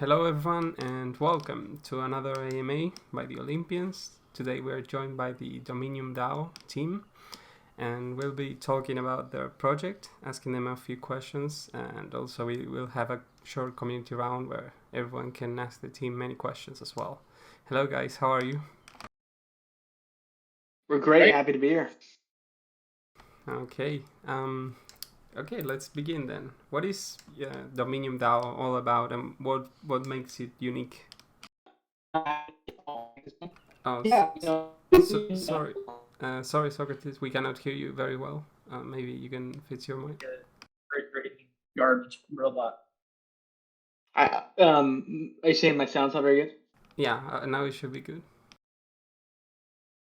Hello everyone and welcome to another AMA by the Olympians. Today we are joined by the DominiumDAO team and we'll be talking about their project, asking them a few questions, and also we will have a short community round where everyone can ask the team many questions as well. Hello guys, how are you? We're great. Happy to be here. Okay, let's begin then. What is DominiumDAO all about and what makes it unique? Oh, Yeah, sorry. Sorry, Socrates, we cannot hear you very well. Maybe you can fix your mic. Great garbage robot. are you saying my sound's not very good? Yeah, now it should be good.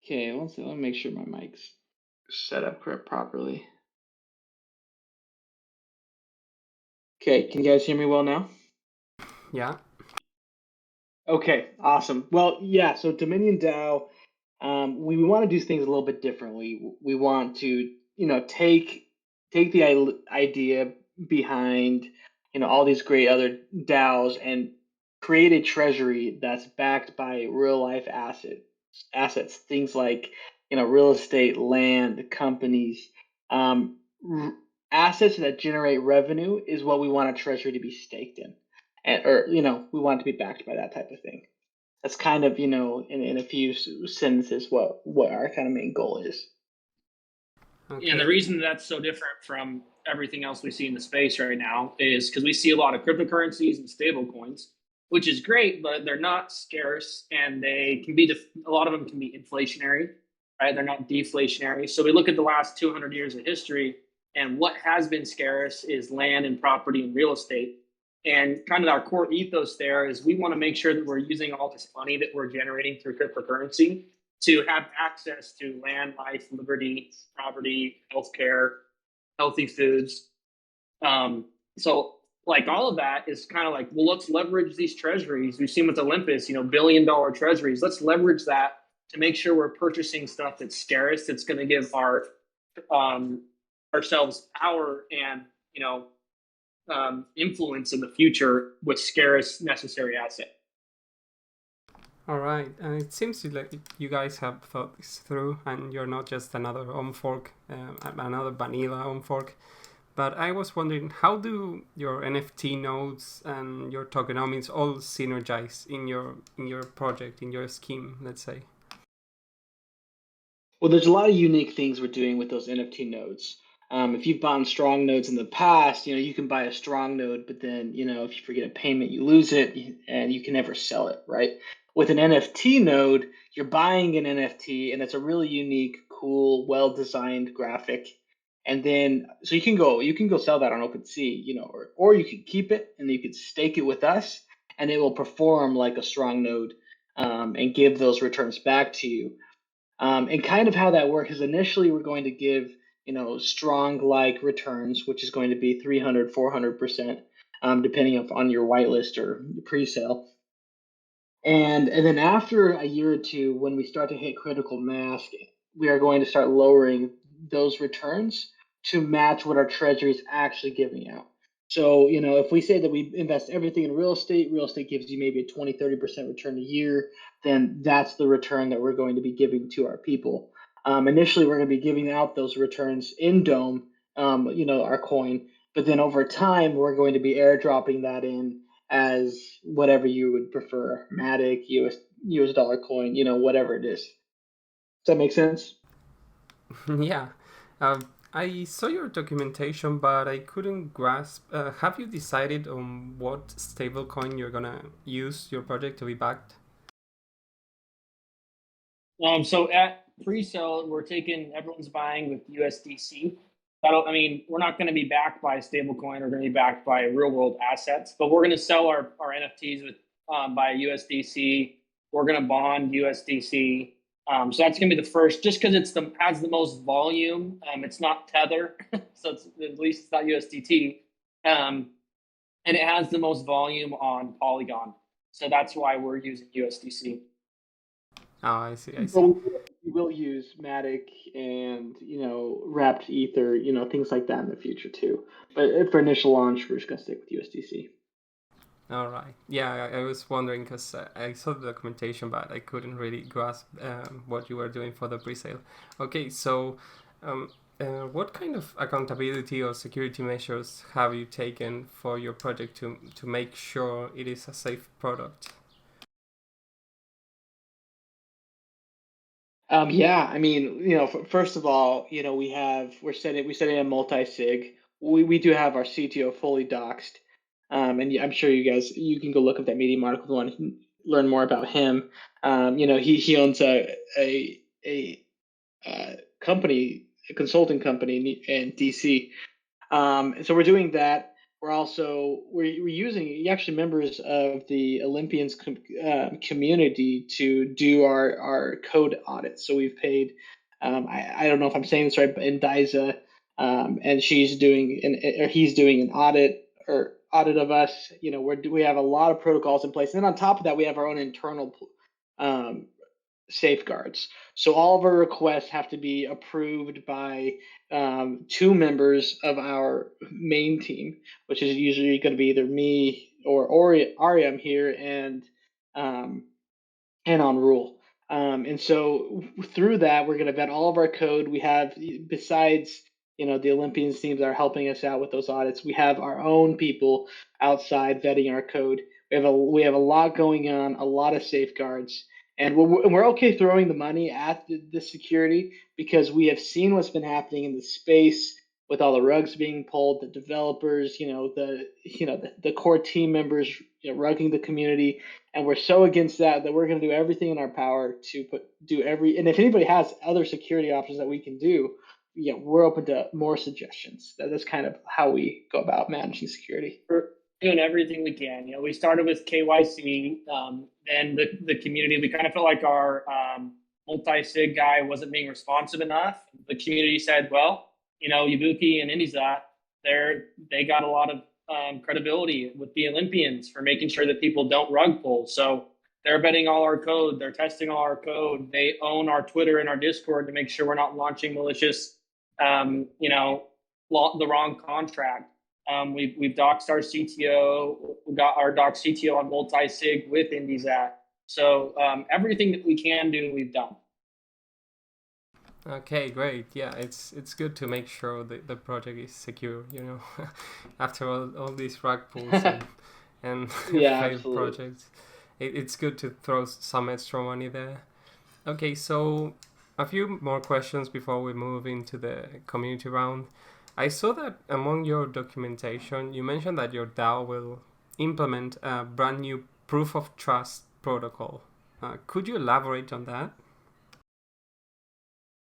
Okay, let me make sure my mic's set up properly. Okay, can you guys hear me well now? Yeah. Okay, awesome. Well, yeah, so DominionDAO, we want to do things a little bit differently. We want to, take the idea behind, all these great other DAOs and create a treasury that's backed by real life assets, things like, real estate, land, companies, assets that generate revenue is what we want a treasury to be staked in. Or we want it to be backed by that type of thing. That's kind of in a few sentences what our kind of main goal is. Okay. And the reason that's so different from everything else we see in the space right now is because we see a lot of cryptocurrencies and stable coins, which is great, but they're not scarce and they can be a lot of them can be inflationary, right? They're not deflationary. So we look at the last 200 years of history, and what has been scarce is land and property and real estate. And kind of our core ethos there is we want to make sure that we're using all this money that we're generating through cryptocurrency to have access to land, life, liberty, property, healthcare, healthy foods. So like all of that is kind of like, well, let's leverage these treasuries. We've seen with Olympus, billion-dollar treasuries. Let's leverage that to make sure we're purchasing stuff that's scarce, that's going to give ourselves power and influence in the future with scarce necessary asset. All right, and it seems like you guys have thought this through, and you're not just another fork, another vanilla fork. But I was wondering, how do your NFT nodes and your tokenomics all synergize in your project, in your scheme, let's say? Well, there's a lot of unique things we're doing with those NFT nodes. If you've bought strong nodes in the past, you can buy a strong node, but then, if you forget a payment, you lose it and you can never sell it, right? With an NFT node, you're buying an NFT and it's a really unique, cool, well-designed graphic. And then, so you can go sell that on OpenSea, or you can keep it and you can stake it with us and it will perform like a strong node, and give those returns back to you. And kind of how that works is initially we're going to give, strong like returns, which is going to be 300, 400%, depending on your whitelist or pre-sale. And then after a year or two, when we start to hit critical mass, we are going to start lowering those returns to match what our treasury is actually giving out. So, if we say that we invest everything in real estate gives you maybe a 20, 30% return a year, then that's the return that we're going to be giving to our people. Initially, we're going to be giving out those returns in Dome, our coin, but then over time, we're going to be airdropping that in as whatever you would prefer, Matic, US dollar coin, whatever it is. Does that make sense? Yeah. I saw your documentation, but I couldn't grasp. Have you decided on what stablecoin you're gonna use your project to be backed? So at pre-sale, everyone's buying with USDC. We're not going to be backed by a stablecoin. We're going to be backed by real world assets, but we're going to sell our NFTs with by USDC. We're going to bond USDC. So that's going to be the first, just because has the most volume. It's not Tether, so at least it's not USDT, and it has the most volume on Polygon. So that's why we're using USDC. Oh, I see. But we will use Matic and wrapped Ether, things like that in the future too. But for initial launch, we're just gonna stick with USDC. All right. Yeah, I was wondering because I saw the documentation, but I couldn't really grasp what you were doing for the pre-sale. Okay, so um, what kind of accountability or security measures have you taken for your project to make sure it is a safe product? Yeah, I mean, first of all, we're setting a multi-sig. We do have our CTO fully doxed, and I'm sure you can go look up that Medium article if you want to learn more about him. He owns a company, a consulting company in DC. And so we're doing that. We're using actually members of the Olympians community to do our code audits. So we've paid, I don't know if I'm saying this right, but Indiza, and he's doing an audit of us. We have a lot of protocols in place, and then on top of that, we have our own internal um, safeguards. So all of our requests have to be approved by two members of our main team, which is usually going to be either me or Ariam here um, and on rule. And so through that, we're going to vet all of our code. We have, besides the Olympians teams that are helping us out with those audits, we have our own people outside vetting our code. We have a lot going on, a lot of safeguards, and we're okay throwing the money at the security because we have seen what's been happening in the space with all the rugs being pulled, the developers, the core team members, rugging the community, and we're so against that we're going to do everything in our power to and if anybody has other security options that we can do, we're open to more suggestions. That's kind of how we go about managing security. We're doing everything we can. We started with KYC, and the community. We kind of felt like our multi-sig guy wasn't being responsive enough. The community said, well, Ibuki and Indizat, they got a lot of credibility with the Olympians for making sure that people don't rug pull. So they're vetting all our code. They're testing all our code. They own our Twitter and our Discord to make sure we're not launching malicious, the wrong contract. We've doxed our CTO. We got our doxed CTO on multi-sig with Indizat. So everything that we can do, we've done. Okay, great. Yeah, it's good to make sure the project is secure, after all these rug pulls and failed projects. It's good to throw some extra money there. Okay, so a few more questions before we move into the community round. I saw that among your documentation, you mentioned that your DAO will implement a brand new proof of trust protocol. Could you elaborate on that?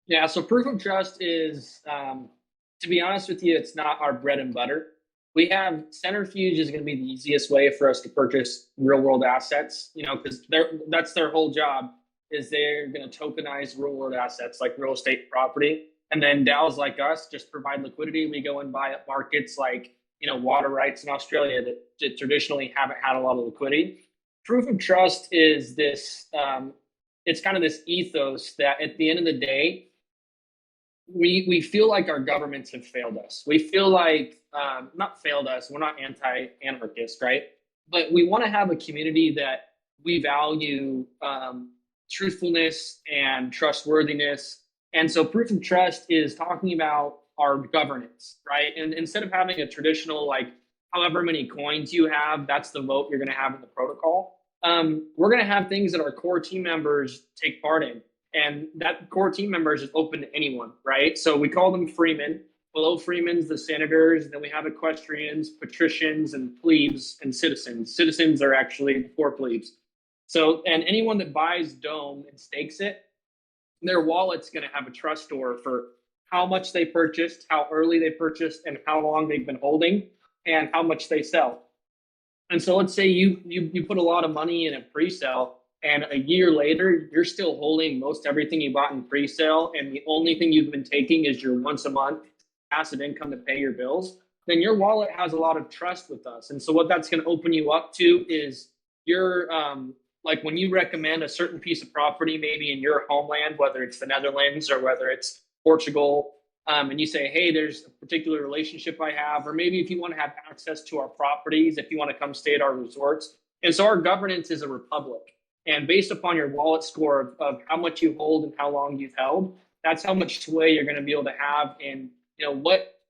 Yeah, so proof of trust is, to be honest with you, it's not our bread and butter. We have Centrifuge is going to be the easiest way for us to purchase real world assets, because that's their whole job is they're going to tokenize real world assets like real estate property. And then DAOs like us just provide liquidity. We go and buy up markets like, water rights in Australia that traditionally haven't had a lot of liquidity. Proof of trust is this, it's kind of this ethos that at the end of the day, we feel like our governments have failed us. We feel like, not failed us, we're not anti-anarchist, right? But we want to have a community that we value truthfulness and trustworthiness. And so proof of trust is talking about our governance, right? And instead of having a traditional, like, however many coins you have, that's the vote you're going to have in the protocol. We're going to have things that our core team members take part in. And that core team members is open to anyone, right? So we call them freemen. Below freemen's the senators, and then we have equestrians, patricians, and plebes, and citizens. Citizens are actually before plebes. So, and anyone that buys Dome and stakes it, their wallet's going to have a trust store for how much they purchased, how early they purchased, and how long they've been holding, and how much they sell. And so let's say you put a lot of money in a pre-sale, and a year later, you're still holding most everything you bought in pre-sale, and the only thing you've been taking is your once a month passive income to pay your bills, then your wallet has a lot of trust with us. And so what that's going to open you up to is your, like when you recommend a certain piece of property, maybe in your homeland, whether it's the Netherlands or whether it's Portugal, and you say, hey, there's a particular relationship I have, or maybe if you want to have access to our properties, if you want to come stay at our resorts. And so our governance is a republic. And based upon your wallet score of how much you hold and how long you've held, that's how much sway you're going to be able to have in, what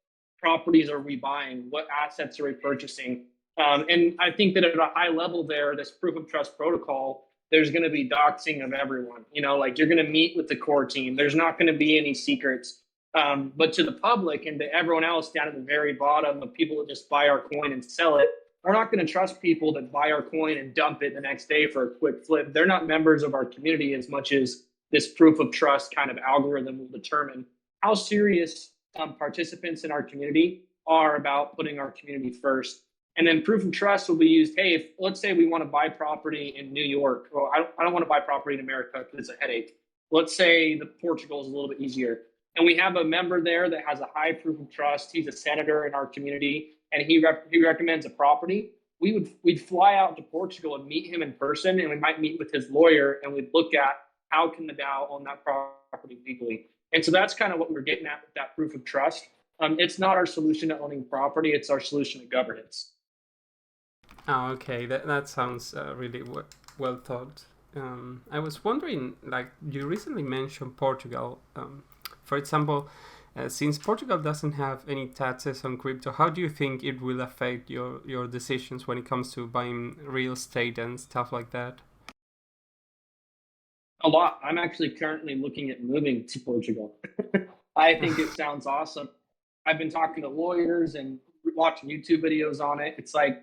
properties are we buying, what assets are we purchasing. And I think that at a high level there, this proof of trust protocol, there's going to be doxing of everyone. Like you're going to meet with the core team. There's not going to be any secrets. But to the public and to everyone else down at the very bottom, of people that just buy our coin and sell it, are not going to trust people that buy our coin and dump it the next day for a quick flip. They're not members of our community as much as this proof of trust kind of algorithm will determine how serious participants in our community are about putting our community first. And then proof of trust will be used. Hey, if let's say we want to buy property in New York, well, I don't want to buy property in America because it's a headache. Let's say the Portugal is a little bit easier. And we have a member there that has a high proof of trust. He's a senator in our community, and he recommends a property. We'd fly out to Portugal and meet him in person, and we might meet with his lawyer, and we'd look at how can the DAO own that property legally. And so that's kind of what we're getting at with that proof of trust. It's not our solution to owning property; it's our solution to governance. Oh, okay. That sounds really well thought. I was wondering, like you recently mentioned Portugal. For example, since Portugal doesn't have any taxes on crypto, how do you think it will affect your decisions when it comes to buying real estate and stuff like that? A lot. I'm actually currently looking at moving to Portugal. I think it sounds awesome. I've been talking to lawyers and watching YouTube videos on it. It's like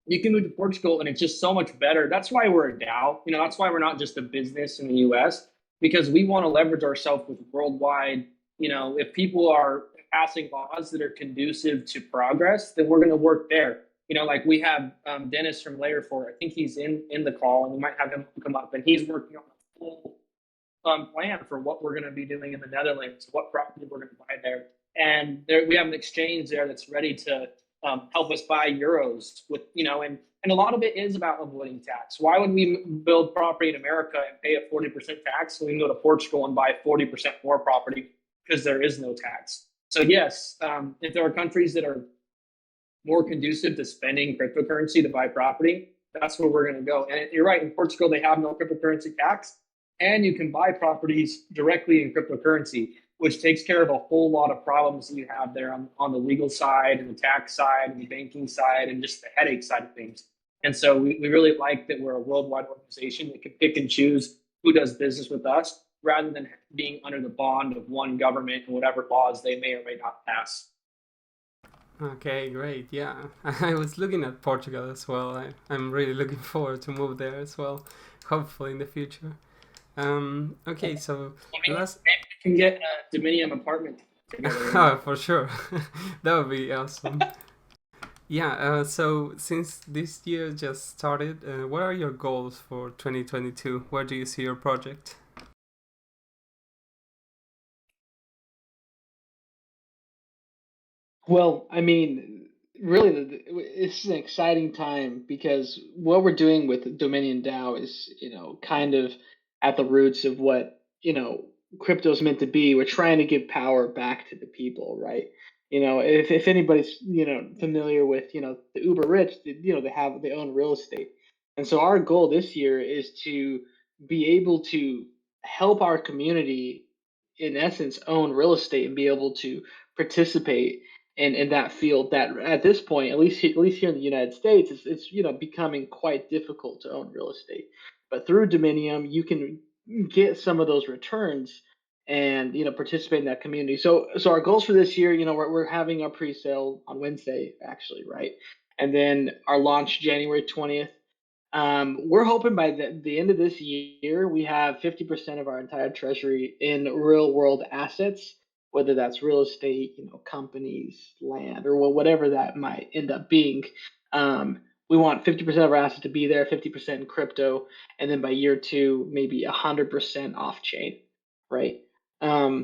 you can move to Portugal and it's just so much better. That's why we're a DAO. That's why we're not just a business in the US, because we want to leverage ourselves with worldwide. If people are passing laws that are conducive to progress, then we're going to work there. Like we have Dennis from Layer 4. I think he's in the call, and we might have him come up, and he's working on a full plan for what we're going to be doing in the Netherlands, what property we're going to buy there. And we have an exchange there that's ready to help us buy euros with, and a lot of it is about avoiding tax. Why would we build property in America and pay a 40% tax when we can go to Portugal and buy 40% more property because there is no tax? So yes, if there are countries that are more conducive to spending cryptocurrency to buy property, that's where we're going to go. And you're right, in Portugal, they have no cryptocurrency tax, and you can buy properties directly in cryptocurrency, which takes care of a whole lot of problems that you have there on the legal side and the tax side and the banking side and just the headache side of things. And so we really like that we're a worldwide organization that can pick and choose who does business with us rather than being under the bond of one government and whatever laws they may or may not pass. Okay, great. Yeah, I was looking at Portugal as well. I'm really looking forward to move there as well, hopefully in the future. Okay, so maybe we can get a Dominium apartment together. Oh, for sure. That would be awesome. Yeah, so since this year just started, what are your goals for 2022? Where do you see your project? Well, I mean, really, it's an exciting time because what we're doing with DominiumDAO is, kind of at the roots of what, crypto is meant to be. We're trying to give power back to the people, right? If anybody's, familiar with, the uber rich, they own real estate. And so our goal this year is to be able to help our community, in essence, own real estate and be able to participate in that field that at this point, at least here in the United States, it's becoming quite difficult to own real estate. But through Dominium, you can get some of those returns and participate in that community. So our goals for this year, we're having our pre-sale on Wednesday, actually, right? And then our launch January 20th. We're hoping by the end of this year, we have 50% of our entire treasury in real world assets, whether that's real estate, companies, land, or whatever that might end up being. We want 50% of our assets to be there, 50% in crypto, and then by year 2, maybe 100% off chain, right? But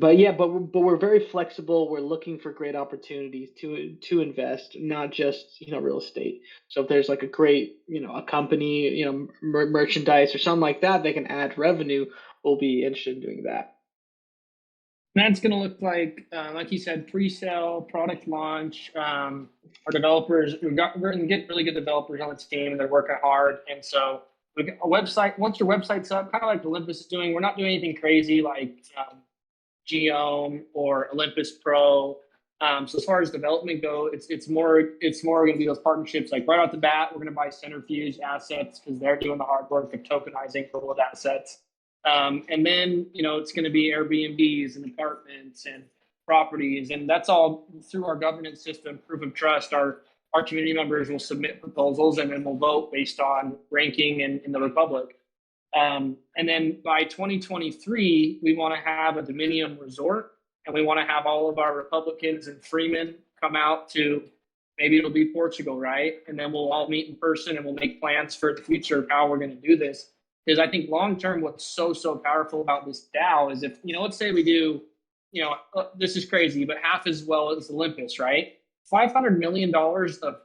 we're very flexible. We're looking for great opportunities to invest, not just real estate. So if there's like a great a company merchandise or something like that can add revenue, we'll be interested in doing that. That's going to look like you said, pre-sale, product launch. Our developers, we're going to get really good developers on the team, and they're working hard. And so we got a website. Once your website's up, kind of like Olympus is doing, we're not doing anything crazy like Geome or Olympus Pro. So as far as development go, it's more going to be those partnerships. Like right off the bat, we're going to buy Centrifuge assets because they're doing the hard work of tokenizing real world assets. And then, it's going to be Airbnbs and apartments and properties. And that's all through our governance system, proof of trust. Our community members will submit proposals and then we'll vote based on ranking in the Republic. And then by 2023, we want to have a Dominium resort, and we want to have all of our Republicans and freemen come out to, maybe it'll be Portugal, right? And then we'll all meet in person and we'll make plans for the future of how we're going to do this. Because I think long term, what's so powerful about this DAO is if, let's say we do, this is crazy, but half as well as Olympus, right? $500 million of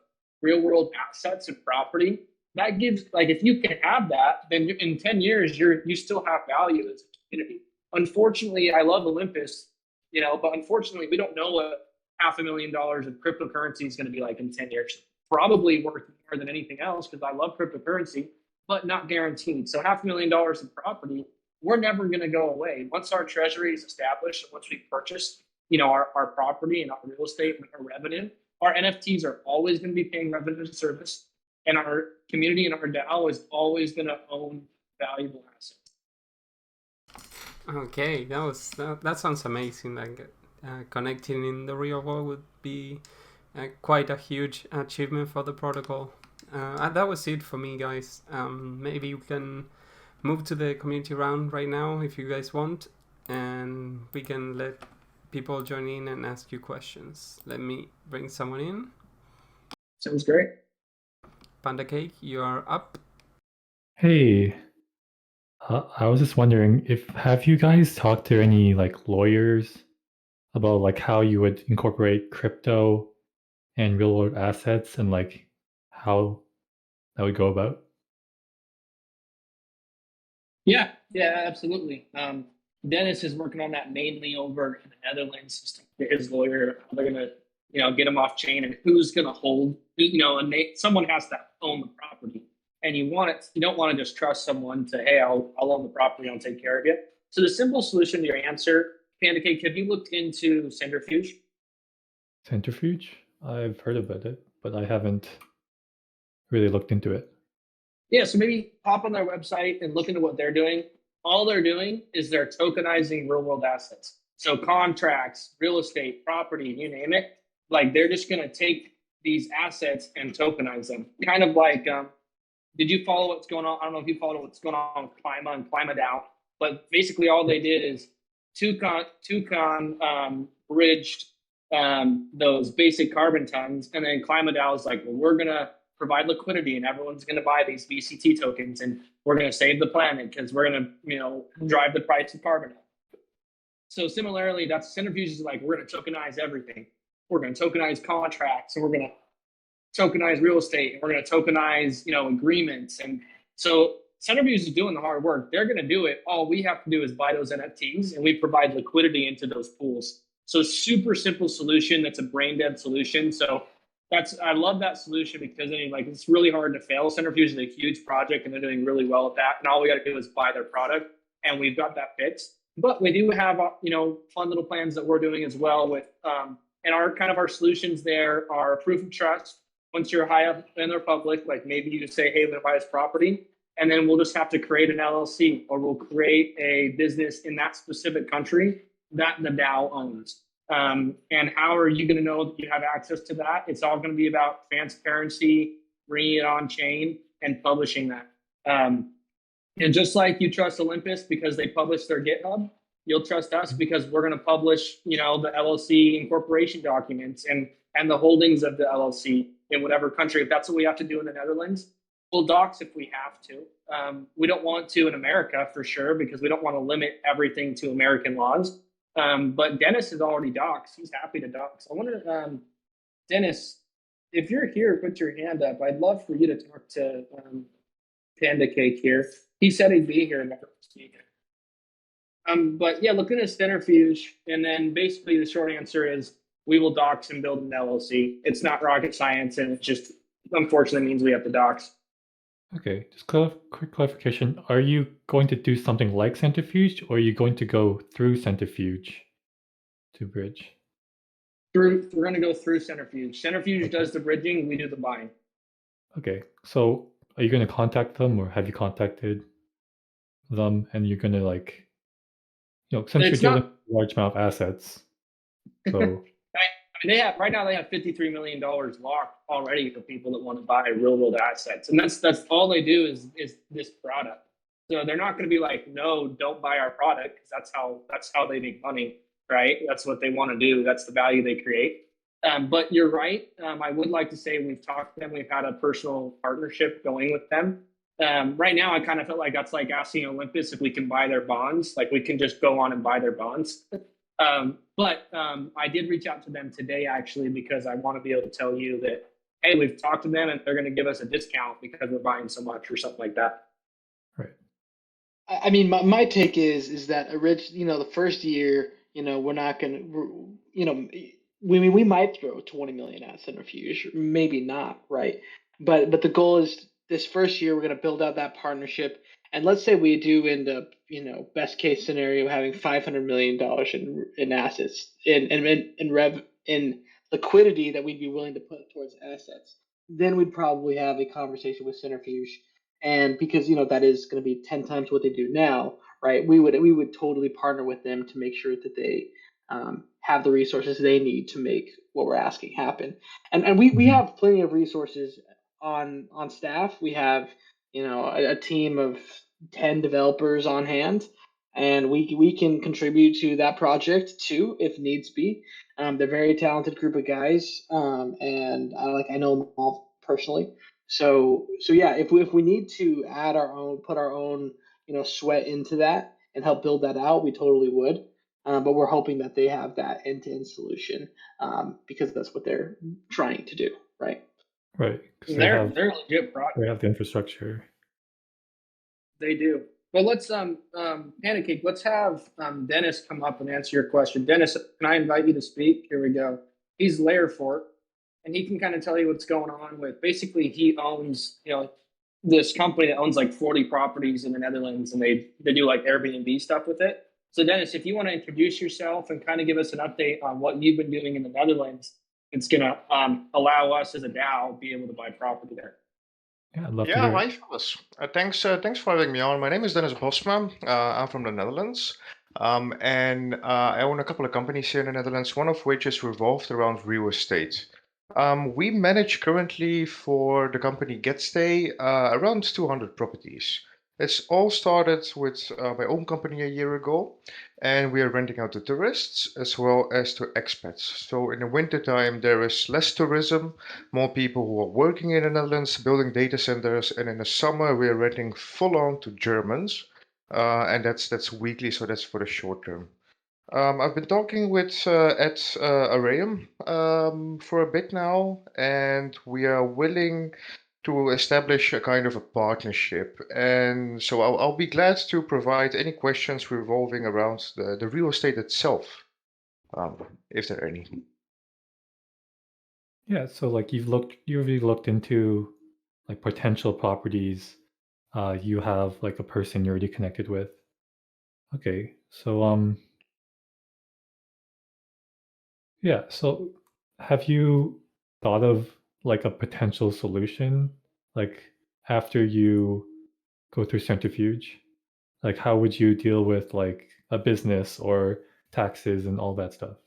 real world assets and property. That gives, if you can have that, then in 10 years, you still have value as a community. Unfortunately, I love Olympus, but unfortunately, we don't know what $500,000 of cryptocurrency is going to be like in 10 years. Probably worth more than anything else because I love cryptocurrency, but not guaranteed. So $500,000 in property, we're never going to go away. Once our treasury is established, once we purchase, our property and our real estate and our revenue, our NFTs are always going to be paying revenue as a service. And our community and our DAO is always going to own valuable assets. Okay, that sounds amazing. Like connecting in the real world would be quite a huge achievement for the protocol. That was it for me, guys. Maybe you can move to the community round right now if you guys want, and we can let people join in and ask you questions. Let me bring someone in. Sounds great. Panda Cake, you are up. Hey, I was just wondering have you guys talked to any lawyers about how you would incorporate crypto and real world assets and how that would go about? Yeah, absolutely. Dennis is working on that mainly over in the Netherlands. His lawyer, they're gonna, get him off chain, and who's gonna hold, and someone has to own the property, and you don't want to just trust someone to, hey, I'll own the property, I'll take care of it. So the simple solution to your answer, Panda Cake, have you looked into Centrifuge? Centrifuge? I've heard about it, but I haven't really looked into it. Yeah, so maybe hop on their website and look into what they're doing. All they're doing is they're tokenizing real world assets. So contracts, real estate, property, you name it. They're just going to take these assets and tokenize them. Kind of like, did you follow what's going on? I don't know if you followed what's going on with Clima and DAO, but basically all they did is Toucan bridged those basic carbon tons, and then DAO is like, well, we're going to provide liquidity and everyone's going to buy these VCT tokens, and we're going to save the planet because we're going to, drive the price of carbon up. So similarly, that's Centrifuge is like, we're going to tokenize everything. We're going to tokenize contracts, and we're going to tokenize real estate, and we're going to tokenize, agreements. And so Centrifuge is doing the hard work. They're going to do it. All we have to do is buy those NFTs, and we provide liquidity into those pools. So super simple solution. That's a brain dead solution. So I love that solution because it's really hard to fail. Centrifuge is a huge project, and they're doing really well at that. And all we got to do is buy their product, and we've got that fixed. But we do have fun little plans that we're doing as well with and our solutions there are proof of trust. Once you're high up in the Republic, maybe you just say, hey, we're going to buy this property, and then we'll just have to create an LLC, or we'll create a business in that specific country that the DAO owns. And how are you going to know that you have access to that? It's all going to be about transparency, bringing it on chain, and publishing that. And just like you trust Olympus because they publish their GitHub, you'll trust us because we're going to publish, the LLC incorporation documents and the holdings of the LLC in whatever country. If that's what we have to do in the Netherlands, we'll dox if we have to. We don't want to in America for sure because we don't want to limit everything to American laws. But Dennis is already doxed. He's happy to dox. I wonder, Dennis, if you're here, put your hand up. I'd love for you to talk to Panda Cake here. He said he'd be here next week. But yeah, look at a centrifuge, and then basically the short answer is we will dox and build an LLC. It's not rocket science, and it just unfortunately means we have to dox. Okay, just quick clarification. Are you going to do something like centrifuge, or are you going to go through centrifuge to bridge? We're going to go through centrifuge. Centrifuge does the bridging, we do the buying. Okay, so are you going to contact them, or have you contacted them, and you're going to like, since you're dealing with a large amount of assets, so I mean, right now they have $53 million locked already for people that want to buy real world assets, and that's all they do is this product. So they're not going to be like, no, don't buy our product, because that's how they make money, right? That's what they want to do. That's the value they create. But you're right. I would like to say we've talked to them. We've had a personal partnership going with them. Right now, I kind of feel like that's like asking Olympus if we can buy their bonds. Like we can just go on and buy their bonds. But I did reach out to them today, actually, because I want to be able to tell you that, hey, we've talked to them and they're going to give us a discount because we're buying so much or something like that. right. I mean, my take is that the first year, we're not going to, we might throw 20 million at centrifuge, maybe not, right? But the goal is this first year we're going to build out that partnership, and let's say we do end up, best case scenario, having $500 million in assets in liquidity that we'd be willing to put towards assets. Then we'd probably have a conversation with centrifuge. And because that is going to be 10 times what they do now, right? We would totally partner with them to make sure that they have the resources they need to make what we're asking happen. And we have plenty of resources on staff. We have a team of 10 developers on hand, and we can contribute to that project too if needs be. They're a very talented group of guys, and I know them all personally. So yeah, if we need to put our own sweat into that and help build that out, we totally would. But we're hoping that they have that end-to-end solution, because that's what they're trying to do, right? Right. They're a legit product. They have the infrastructure. They do. But let's Pancake, let's have Dennis come up and answer your question. Dennis, can I invite you to speak? Here we go. He's Layer Fort, and he can kind of tell you what's going on with, basically he owns, this company that owns like 40 properties in the Netherlands, and they do like Airbnb stuff with it. So Dennis, if you want to introduce yourself and kind of give us an update on what you've been doing in the Netherlands, it's going to allow us as a DAO be able to buy property there. Yeah, I'd love to hear hi, it. fellas. Thanks for having me on. My name is Dennis Bosma. I'm from the Netherlands. And I own a couple of companies here in the Netherlands, one of which is revolved around real estate. We manage currently for the company GetStay around 200 properties. It's all started with my own company a year ago, and we are renting out to tourists as well as to expats. So in the wintertime, there is less tourism, more people who are working in the Netherlands, building data centers, and in the summer, we are renting full on to Germans, and that's weekly, so that's for the short term. I've been talking with Ed Areum for a bit now, and we are willing to establish a kind of a partnership. And so I'll be glad to provide any questions revolving around the real estate itself, if there are any. Yeah, so like you've really looked into like potential properties. You have like a person you're already connected with. Okay, so yeah, so have you thought of like a potential solution, like after you go through centrifuge? Like how would you deal with like a business or taxes and all that stuff?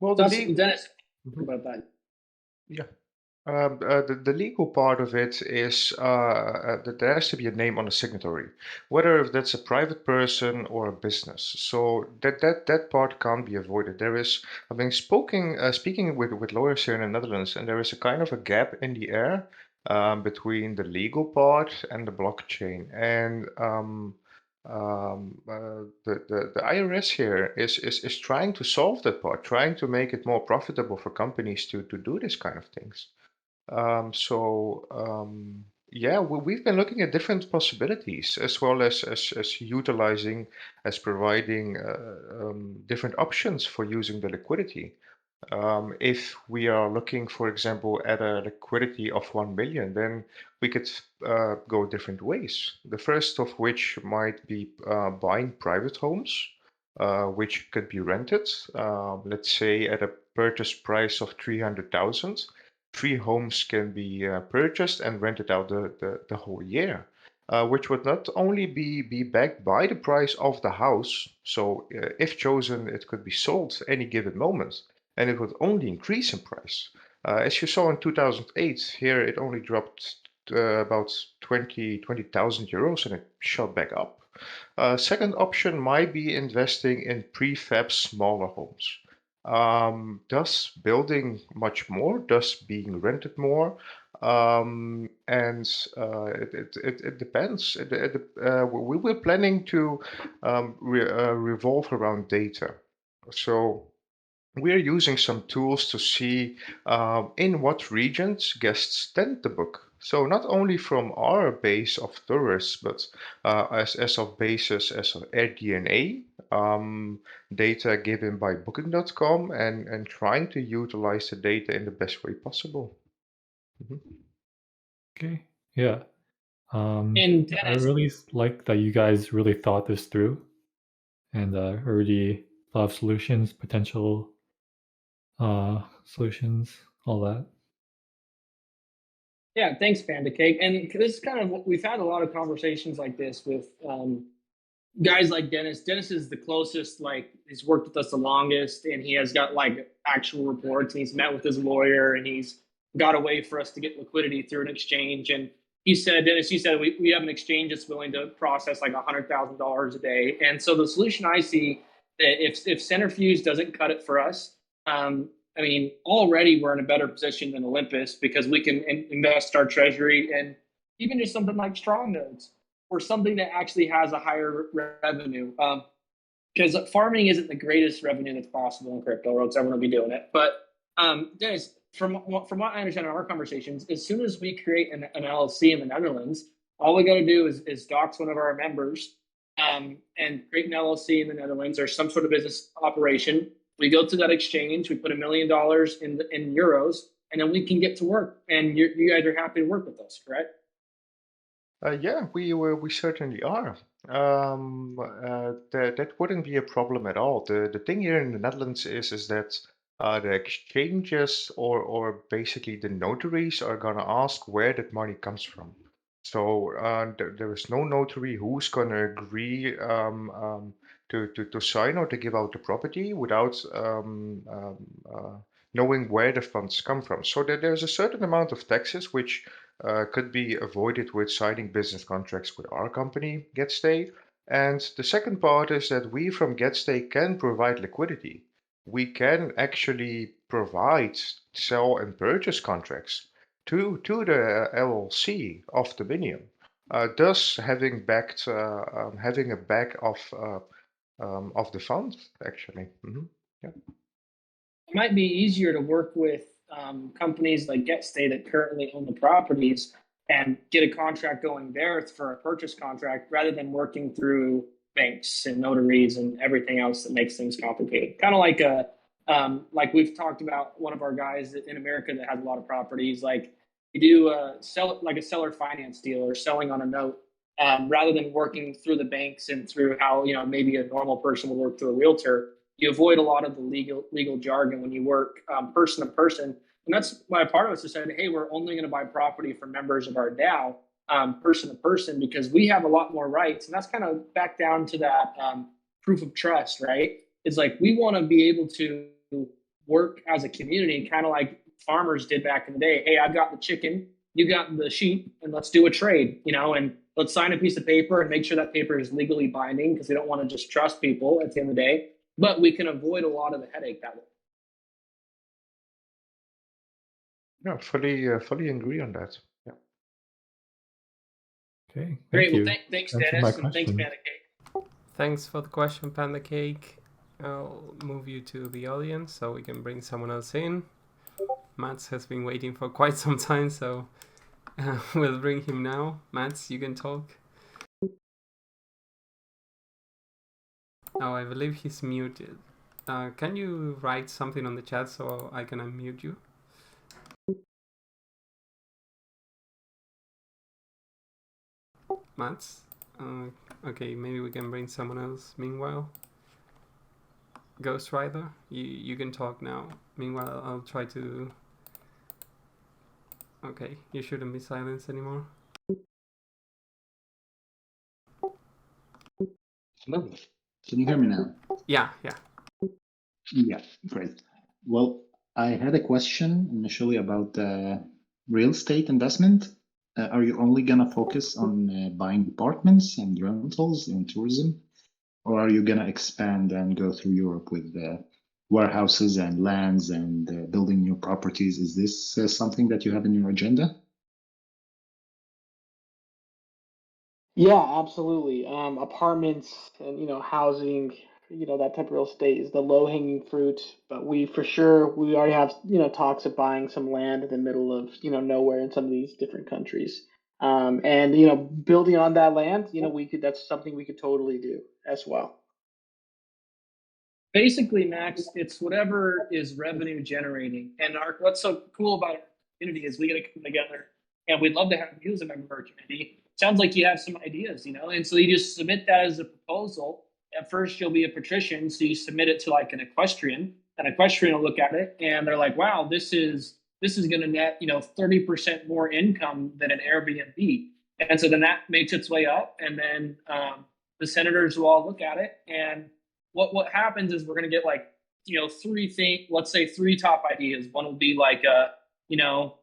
Well, Dennis, Mhm. about that. Yeah. The legal part of it is that there has to be a name on the signatory, whether if that's a private person or a business. So that part can't be avoided. I've been speaking with lawyers here in the Netherlands, and there is a kind of a gap in the air between the legal part and the blockchain. And the IRS here is trying to solve that part, trying to make it more profitable for companies to do this kind of things. yeah, we've been looking at different possibilities as well as utilizing, as providing different options for using the liquidity. If we are looking, for example, at a liquidity of 1 million, then we could go different ways. The first of which might be buying private homes, which could be rented, let's say at a purchase price of 300,000. 3 homes can be purchased and rented out the whole year. Which would not only be backed by the price of the house, so if chosen, it could be sold any given moment, and it would only increase in price. As you saw in 2008, here it only dropped about 20,000 euros and it shot back up. Second option might be investing in prefab smaller homes. Thus building much more, thus being rented more. And it depends. We were planning to revolve around data. So we're using some tools to see in what regions guests tend to book. So not only from our base of tourists, but as of bases as of AirDNA, data given by Booking.com, and trying to utilize the data in the best way possible. Okay. Yeah. And I Dennis, really like that you guys really thought this through and already thought of solutions, potential solutions, all that. yeah, thanks, Panda Cake. And this is kind of what we've had a lot of conversations like this with guys like Dennis. Dennis is the closest, like he's worked with us the longest, and he has got like actual reports, and he's met with his lawyer, and he's got a way for us to get liquidity through an exchange. And he said, Dennis, you said we have an exchange that's willing to process like $100,000 a day. And so the solution I see, that if Centrifuge doesn't cut it for us, I mean, already we're in a better position than Olympus because we can invest our treasury in even just something like strong nodes or something that actually has a higher revenue. Because farming isn't the greatest revenue that's possible in crypto, or else everyone will be doing it. But Dennis, from what I understand in our conversations, as soon as we create an LLC in the Netherlands, all we got to do is dox one of our members and create an LLC in the Netherlands or some sort of business operation. We go to that exchange, we put $1 million in euros, and then we can get to work. And you guys are happy to work with us, correct? Yeah, we certainly are. That wouldn't be a problem at all. The thing here in the Netherlands is that the exchanges or basically the notaries are gonna ask where that money comes from. So there is no notary who's gonna agree to sign or to give out the property without knowing where the funds come from. So there's a certain amount of taxes which could be avoided with signing business contracts with our company, GetStay. And the second part is that we from GetStay can provide liquidity. We can actually provide sell and purchase contracts to the LLC of Dominium, thus having a back of the fund actually. Yeah. It might be easier to work with companies like GetStay that currently own the properties and get a contract going there for a purchase contract rather than working through banks and notaries and everything else that makes things complicated. Kind of like we've talked about one of our guys in America that has a lot of properties. Like you do sell like a seller finance deal or selling on a note rather than working through the banks and through how maybe a normal person would work through a realtor. You avoid a lot of the legal jargon when you work person to person. And that's why part of us has said, hey, we're only going to buy property from members of our DAO, person to person, because we have a lot more rights. And that's kind of back down to that proof of trust, right? It's like we want to be able to work as a community, kind of like farmers did back in the day. Hey, I've got the chicken, you got the sheep, and let's do a trade, and let's sign a piece of paper and make sure that paper is legally binding because we don't want to just trust people at the end of the day. But we can avoid a lot of the headache that way. Yeah, fully agree on that. Yeah. Okay. Great. You. Well, thanks, Answered Dennis, my and thanks, question. Panda Cake. Thanks for the question, Panda Cake. I'll move you to the audience so we can bring someone else in. Mats has been waiting for quite some time, so We'll bring him now. Mats, you can talk. Oh, I believe he's muted. Can you write something on the chat so I can unmute you? Mats? Okay, maybe we can bring someone else. Meanwhile, Ghost Rider, you can talk now. Meanwhile, I'll try to... Okay, you shouldn't be silenced anymore. Hello. Can you hear me now? Yeah. Yeah, great. Well, I had a question initially about real estate investment. Are you only gonna focus on buying apartments and rentals in tourism? Or are you gonna expand and go through Europe with warehouses and lands and building new properties? Is this something that you have in your agenda? Yeah, absolutely. Apartments and housing, that type of real estate is the low-hanging fruit. But we already have talks of buying some land in the middle of nowhere in some of these different countries. And building on that land, that's something we could totally do as well. Basically, Max, it's whatever is revenue generating. And what's so cool about our community is we get to come together, and we'd love to have you as a member of our community. Sounds like you have some ideas, and so you just submit that as a proposal. At first, you'll be a patrician, so you submit it to like an equestrian. An equestrian will look at it, and they're like, "Wow, this is going to net 30% more income than an Airbnb." And so then that makes its way up, and then the senators will all look at it, and what happens is we're going to get like let's say three top ideas. One will be like a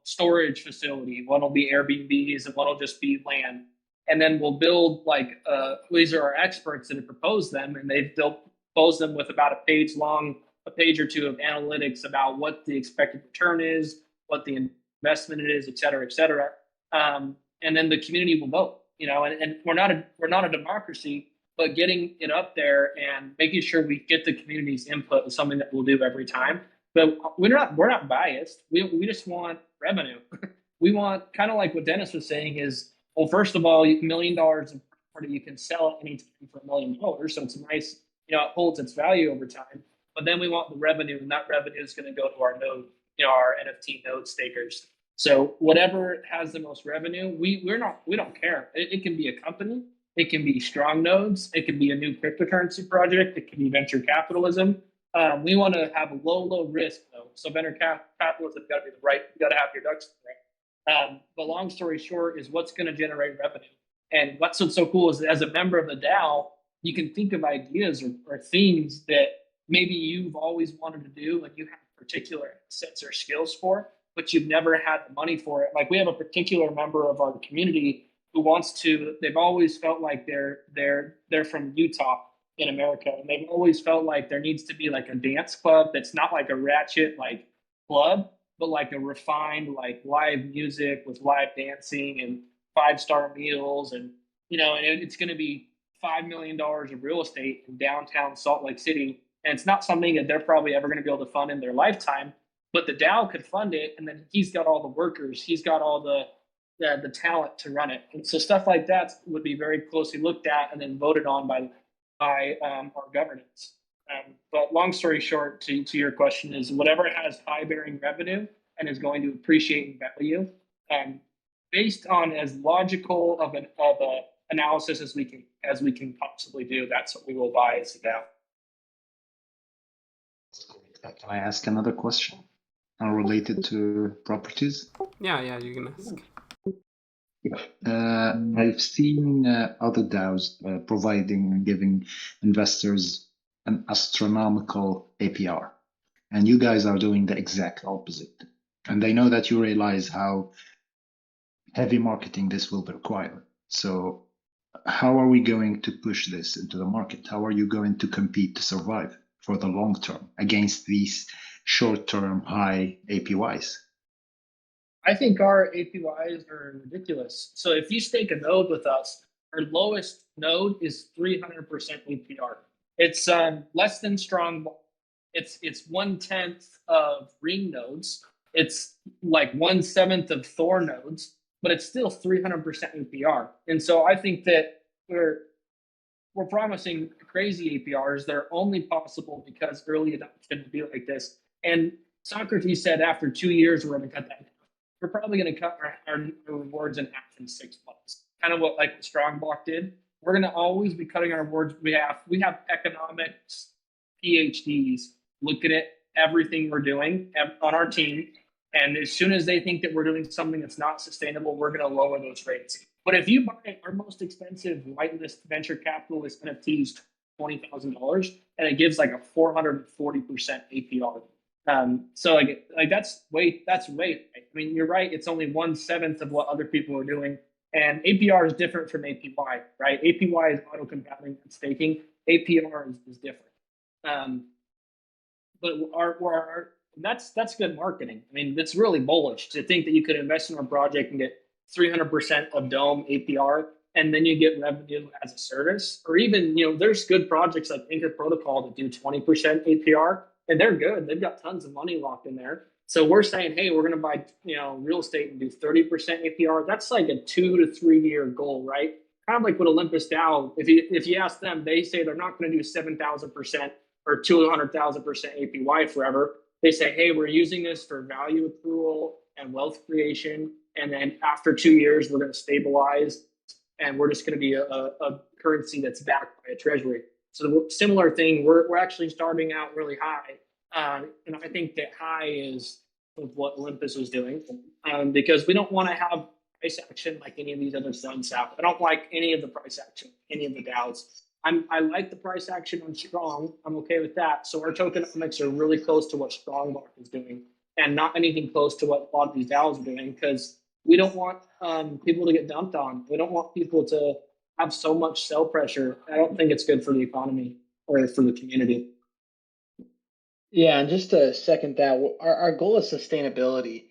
storage facility, one will be Airbnbs, and one will just be land. And then we'll build like these are our experts that have proposed them, and they'll propose them with about a page or two of analytics about what the expected return is, what the investment is, et cetera, et cetera. And then the community will vote. And we're not a democracy, but getting it up there and making sure we get the community's input is something that we'll do every time. But we're not biased. We just want revenue. We want, kind of like what Dennis was saying, is, well, first of all, $1 million of property you can sell at any time for $1 million, so it's nice. It holds its value over time. But then we want the revenue, and that revenue is going to go to our node, our NFT node stakers. So whatever has the most revenue, we don't care. It can be a company. It can be strong nodes. It can be a new cryptocurrency project. It can be venture capitalism. We want to have a low risk though. So venture capitalism got to be the right. You got to have your ducks in a row. But long story short is what's going to generate revenue. And what's so cool is as a member of the DAO, you can think of ideas or themes that maybe you've always wanted to do and you have particular assets or skills for, but you've never had the money for it. Like we have a particular member of our community who wants to. They've always felt like they're from Utah in America, and they've always felt like there needs to be like a dance club that's not like a ratchet like club, but like a refined like live music with live dancing and 5-star meals, and and it's going to be $5 million of real estate in downtown Salt Lake City, and it's not something that they're probably ever going to be able to fund in their lifetime, but the DAO could fund it, and then he's got all the workers, he's got all the talent to run it. And so stuff like that would be very closely looked at and then voted on by our governance. But long story short, to your question is whatever has high bearing revenue and is going to appreciate in value, based on as logical of an analysis as we can possibly do, that's what we will buy as a DAO. Can I ask another question related to properties? Yeah, you can ask. I've seen other DAOs providing and giving investors an astronomical APR, and you guys are doing the exact opposite. And I know that you realize how heavy marketing this will require. So how are we going to push this into the market? How are you going to compete to survive for the long term against these short-term high APYs? I think our APYs are ridiculous. So if you stake a node with us, our lowest node is 300% APR. It's less than strong. It's 1/10 of ring nodes. It's like 1/7 of Thor nodes. but it's still 300% APR. And so I think that we're promising crazy APRs that are only possible because early adoption will be like this. And Socrates said after 2 years, we're going to cut that down. We're probably going to cut our rewards in half in 6 months. Kind of what like Strongbach did. We're going to always be cutting our rewards. We have economics PhDs looking at everything we're doing on our team. And as soon as they think that we're doing something that's not sustainable, we're going to lower those rates. But if you buy our most expensive whitelist venture capitalist NFTs, $20,000, and it gives like a 440% APR. So that's way. I mean, you're right. It's only 1/7 of what other people are doing, and APR is different from APY, right? APY is auto compounding and staking. APR is different. But that's good marketing. I mean, it's really bullish to think that you could invest in a project and get 300% of Dome APR, and then you get revenue as a service. Or even, there's good projects like Anchor Protocol that do 20% APR, and they're good. They've got tons of money locked in there. So we're saying, hey, we're going to buy, real estate and do 30% APR. That's like a 2 to 3 year goal, right? Kind of like what Olympus DAO. If you ask them, they say they're not going to do 7,000% or 200,000% APY forever. They say, hey, we're using this for value accrual and wealth creation. And then after 2 years, we're going to stabilize and we're just going to be a currency that's backed by a treasury. So similar thing, we're actually starting out really high. And I think that high is what Olympus was doing because we don't want to have price action like any of these other funds have. I don't like any of the price action, any of the DAOs. I like the price action on Strong. I'm okay with that. So our tokenomics are really close to what Strongbach is doing and not anything close to what a lot of these DAOs are doing because we don't want people to get dumped on. We don't want people to have so much sell pressure. I don't think it's good for the economy or for the community. Yeah, and just to second that, our goal is sustainability.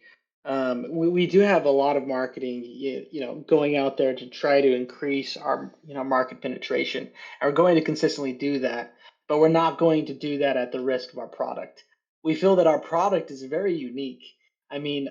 We do have a lot of marketing, going out there to try to increase our, market penetration. And we're going to consistently do that, but we're not going to do that at the risk of our product. We feel that our product is very unique. I mean,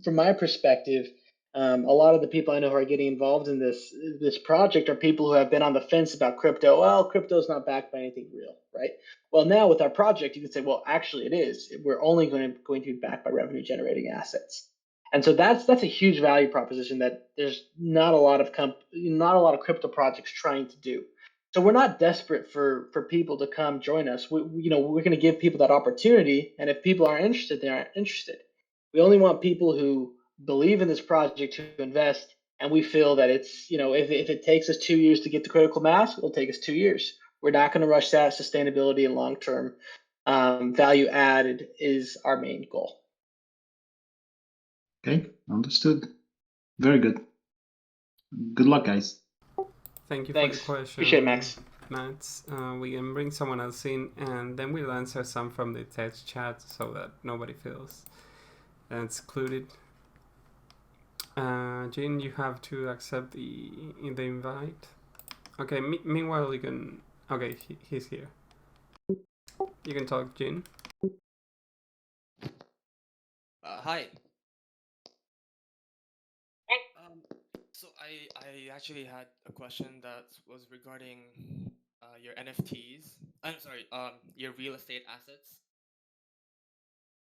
from my perspective, a lot of the people I know who are getting involved in this project are people who have been on the fence about crypto. Well, crypto's not backed by anything real, right? Well, now with our project, you can say, well, actually it is. We're only going to be backed by revenue generating assets. And so that's a huge value proposition that there's not a lot of crypto projects trying to do. So we're not desperate for people to come join us. We're going to give people that opportunity, and if people aren't interested, they aren't interested. We only want people who believe in this project to invest, and we feel that it's, if it takes us 2 years to get to critical mass, it'll take us 2 years. We're not going to rush that. Sustainability and long-term value added is our main goal. Okay, understood. Very good. Good luck, guys. Thank you Thanks. for the question. Appreciate it, Max. We can bring someone else in, and then we'll answer some from the text chat so that nobody feels excluded. Jin, you have to accept the invite. Okay. Meanwhile, you can. Okay, he's here. You can talk, Jin. Hi. So I actually had a question that was regarding your NFTs. I'm sorry, your real estate assets.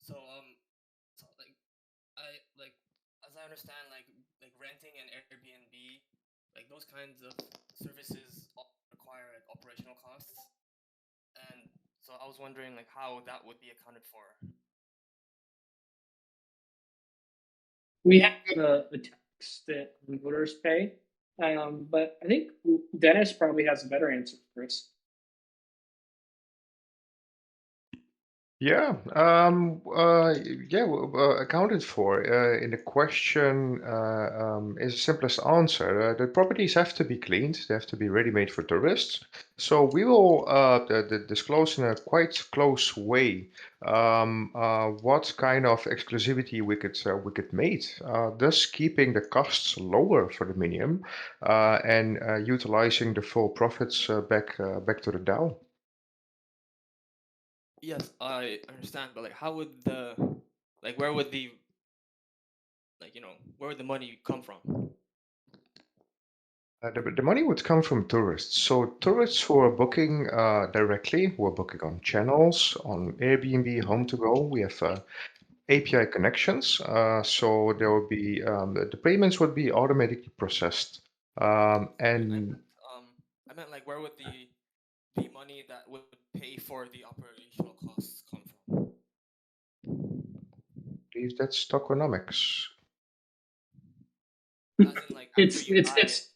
So as I understand, like renting and Airbnb, like those kinds of services require operational costs, and so I was wondering like how that would be accounted for. We have the tax that voters pay, but I think Dennis probably has a better answer for us. Yeah, accounted for in the question is the simplest answer. The properties have to be cleaned, they have to be ready-made for tourists. So we will disclose in a quite close way what kind of exclusivity we could make, thus keeping the costs lower for Dominium and utilizing the full profits back to the DAO. Yes, I understand, but like, how would where would the Like, where would the money come from? The money would come from tourists. So tourists who are booking directly, who are booking on channels, on Airbnb, Home2Go, we have API connections. So there will be the payments would be automatically processed. And I meant like where would the money that would pay for the operational costs come from? I believe that's tokenomics. As in, like, after you buy it. It's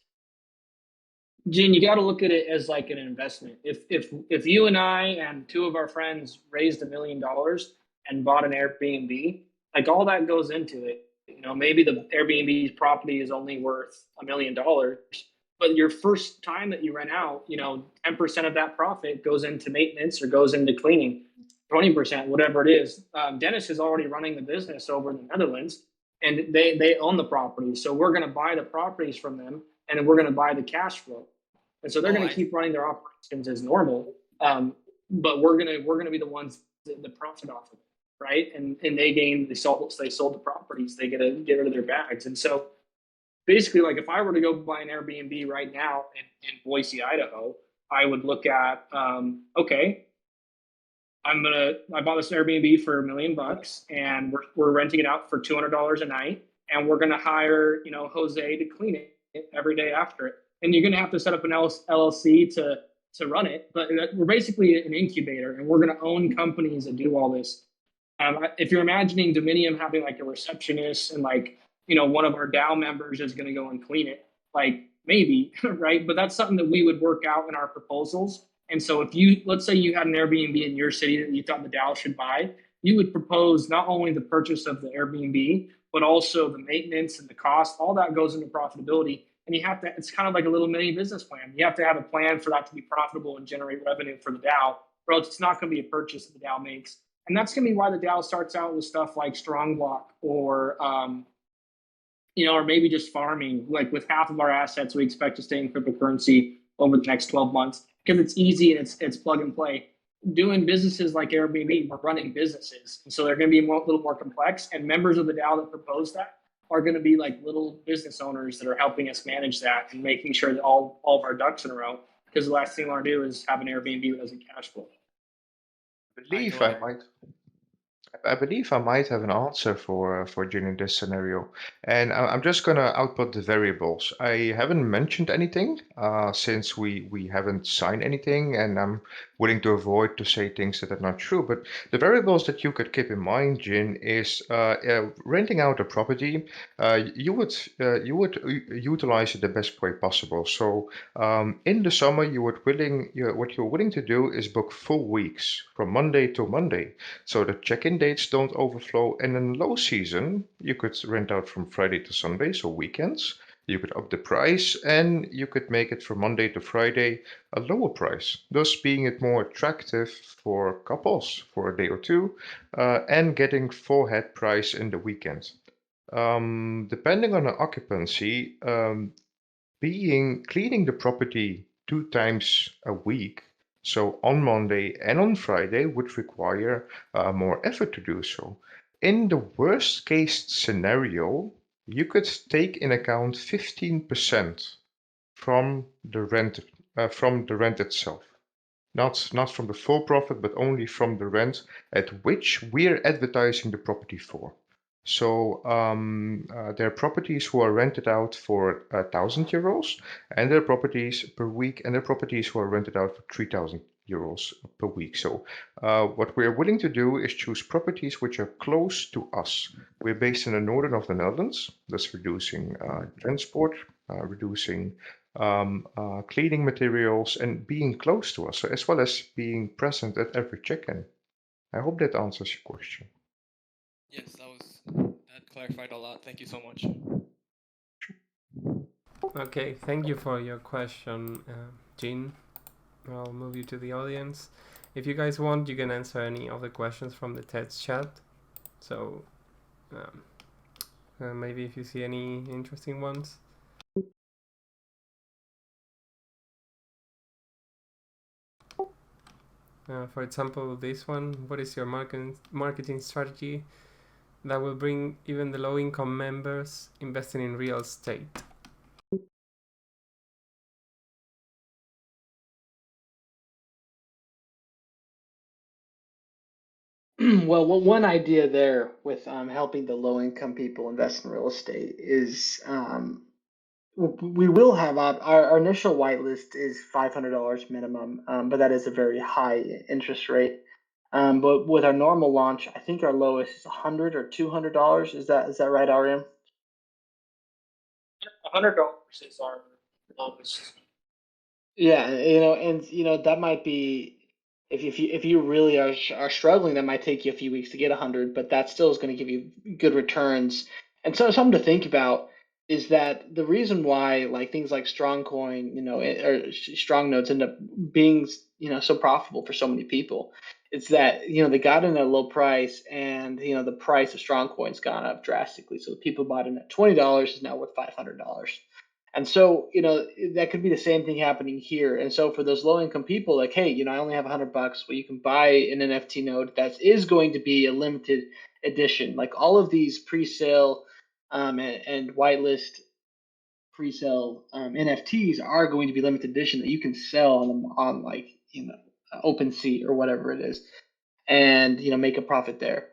Gene, you got to look at it as like an investment. If you and I and two of our friends raised $1 million and bought an Airbnb, like all that goes into it. Maybe the Airbnb's property is only worth $1 million, but your first time that you rent out, 10% of that profit goes into maintenance or goes into cleaning, 20%, whatever it is. Dennis is already running the business over in the Netherlands, and they own the property, so we're going to buy the properties from them, and then we're going to buy the cash flow. And so they're going to keep running their operations as normal, but we're going to be the ones that profit off of it, right? And they sold the properties, they get rid of their bags. And so basically, like if I were to go buy an Airbnb right now in Boise, Idaho, I would look at okay, I bought this Airbnb for $1 million, and we're renting it out for $200 a night, and we're gonna hire Jose to clean it every day after it. And you're gonna have to set up an LLC to run it, but we're basically an incubator, and we're gonna own companies that do all this. If you're imagining Dominium having like a receptionist and like one of our DAO members is gonna go and clean it, like maybe, right? But that's something that we would work out in our proposals. And so let's say you had an Airbnb in your city that you thought the DAO should buy, you would propose not only the purchase of the Airbnb, but also the maintenance and the cost. All that goes into profitability. And it's kind of like a little mini business plan. You have to have a plan for that to be profitable and generate revenue for the DAO, or else it's not going to be a purchase that the DAO makes. And that's going to be why the DAO starts out with stuff like Strong Block or maybe just farming. Like with half of our assets, we expect to stay in cryptocurrency over the next 12 months because it's easy and it's plug and play. Doing businesses like Airbnb, we're running businesses. And so they're going to be a little more complex. And members of the DAO that propose that are going to be like little business owners that are helping us manage that and making sure that all of our ducks in a row. Because the last thing we want to do is have an Airbnb that doesn't cash flow. I believe I might have an answer for Jin in this scenario, and I'm just gonna output the variables. I haven't mentioned anything since we haven't signed anything, and I'm willing to avoid to say things that are not true. But the variables that you could keep in mind, Jin, is renting out a property. You would utilize it the best way possible. So in the summer, what you're willing to do is book full weeks from Monday to Monday, so the check-in dates don't overflow. And in low season, you could rent out from Friday to Sunday, so weekends. You could up the price, and you could make it from Monday to Friday a lower price, thus being it more attractive for couples for a day or two, and getting full head price in the weekend. Depending on the occupancy, cleaning the property 2 times a week, so on Monday and on Friday, would require more effort to do so. In the worst case scenario, you could take in account 15% from the rent itself. Not from the full profit, but only from the rent at which we're advertising the property for. So there are properties who are rented out for 1,000 euros, and there are properties per week, and there are properties who are rented out for 3,000 euros per week. So what we're willing to do is choose properties which are close to us. We're based in the northern of the Netherlands, thus reducing transport, reducing cleaning materials, and being close to us, so as well as being present at every check-in. I hope that answers your question. Yes, that clarified a lot. Thank you so much. Okay, thank you for your question, Jean. I'll move you to the audience. If you guys want, you can answer any of the questions from the text chat. So maybe if you see any interesting ones. For example, this one: what is your marketing strategy that will bring even the low-income members investing in real estate? Well, one idea there with helping the low income people invest in real estate is we will have our initial whitelist is $500 minimum, but that is a very high interest rate. But with our normal launch, I think our lowest is $100 or $200. Is that right, RM? $100 is our lowest. Yeah, and that might be if you really are struggling, that might take you a few weeks to get 100, but that still is going to give you good returns. And so something to think about is that the reason why like things like Strongcoin, or strong notes end up being, so profitable for so many people, it's that, they got in at a low price and, the price of Strongcoin's gone up drastically. So the people bought in at $20 is now worth $500. And so, that could be the same thing happening here. And so for those low income people, like, hey, I only have $100. Well, you can buy an NFT node that is going to be a limited edition. Like all of these pre-sale and whitelist pre-sale NFTs are going to be limited edition that you can sell on like, OpenSea or whatever it is, and make a profit there.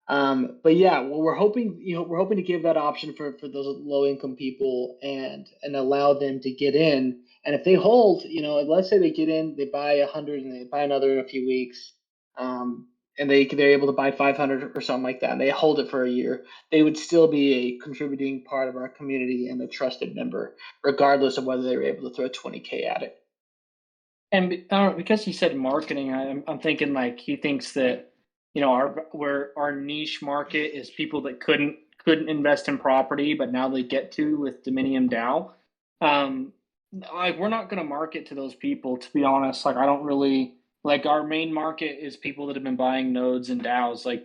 But yeah, well, we're hoping to give that option for those low income people and allow them to get in. And if they hold, let's say they get in, they buy 100 and they buy another in a few weeks, and they're able to buy 500 or something like that, and they hold it for a year, they would still be a contributing part of our community and a trusted member, regardless of whether they were able to throw 20K at it. And because he said marketing, I'm thinking like he thinks that our niche market is people that couldn't invest in property, but now they get to with DominiumDAO. Like we're not going to market to those people, to be honest. Like I don't really like our main market is people that have been buying nodes and DAOs. Like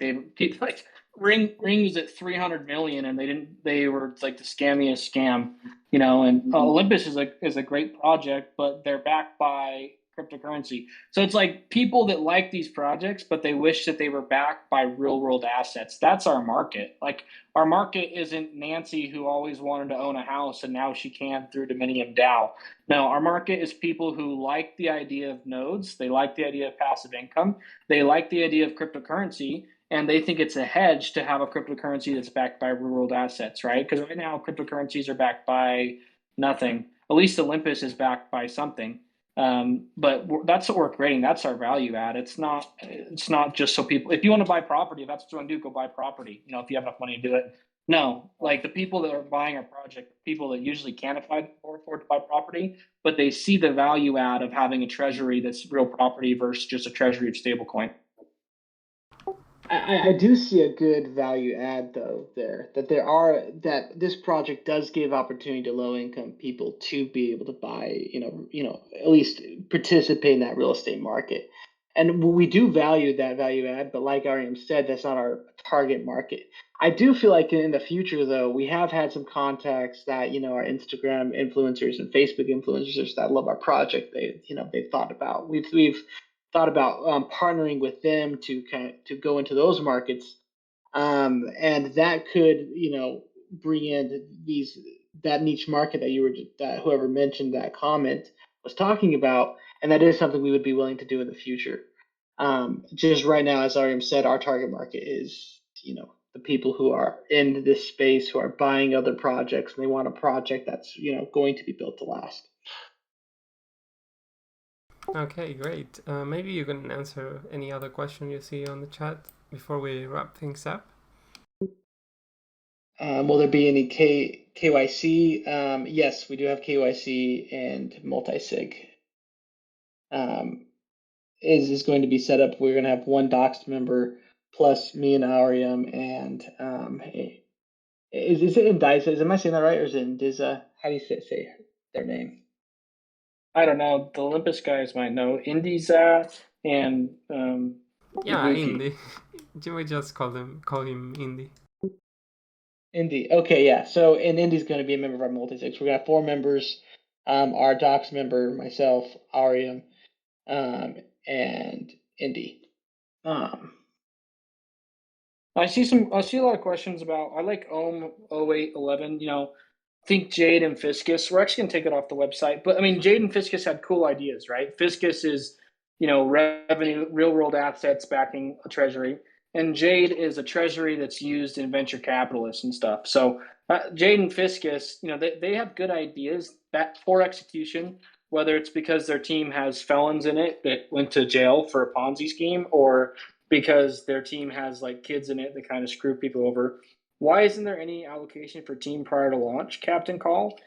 like Ring was at 300 million, and they were like the scammiest scam, And Olympus is a great project, but they're backed by cryptocurrency. So it's like people that like these projects, but they wish that they were backed by real world assets. That's our market. Like our market isn't Nancy who always wanted to own a house and now she can through DominiumDAO. No, our market is people who like the idea of nodes. They like the idea of passive income. They like the idea of cryptocurrency, and they think it's a hedge to have a cryptocurrency that's backed by real world assets, right? Because right now cryptocurrencies are backed by nothing. At least Olympus is backed by something. But that's what we're creating. That's our value add. It's not just so people, if you want to buy property, if that's what you want to do, go buy property, if you have enough money to do it. No, like the people that are buying our project, people that usually can't afford to buy property, but they see the value add of having a treasury that's real property versus just a treasury of stablecoin. I do see a good value add though there, that this project does give opportunity to low income people to be able to buy, at least participate in that real estate market. And we do value that value add, but like Ariam said, that's not our target market. I do feel like in the future though, we have had some contacts that, our Instagram influencers and Facebook influencers that love our project, they've thought about. We've thought about partnering with them to go into those markets, and that could bring in that niche market that whoever mentioned that comment was talking about, and that is something we would be willing to do in the future. Just right now, as Ariam said, our target market is the people who are in this space who are buying other projects and they want a project that's going to be built to last. Okay, great. Maybe you can answer any other question you see on the chat before we wrap things up. Will there be any KYC? Yes, we do have KYC and multi-sig. Is going to be set up. We're going to have one doxed member plus me and Ariam and is it Indiza? Am I saying that right, or is it Indiza? How do you say their name? I don't know. The Olympus guys might know. Indiza and yeah, Indy. We just call him Indy. Indy. Okay, yeah. So and Indy's going to be a member of our multi-sig. We're going to have 4 members. Our docs member, myself, Ariam, and Indy. I see a lot of questions about. I like Ohm 0811. Think Jade and Fiscus. We're actually gonna take it off the website, but I mean, Jade and Fiscus had cool ideas, right? Fiscus is revenue, real world assets backing a treasury, and Jade is a treasury that's used in venture capitalists and stuff. So Jade and Fiscus, they have good ideas that for execution. Whether it's because their team has felons in it that went to jail for a Ponzi scheme, or because their team has like kids in it that kind of screw people over. Why isn't there any allocation for team prior to launch, Captain Call?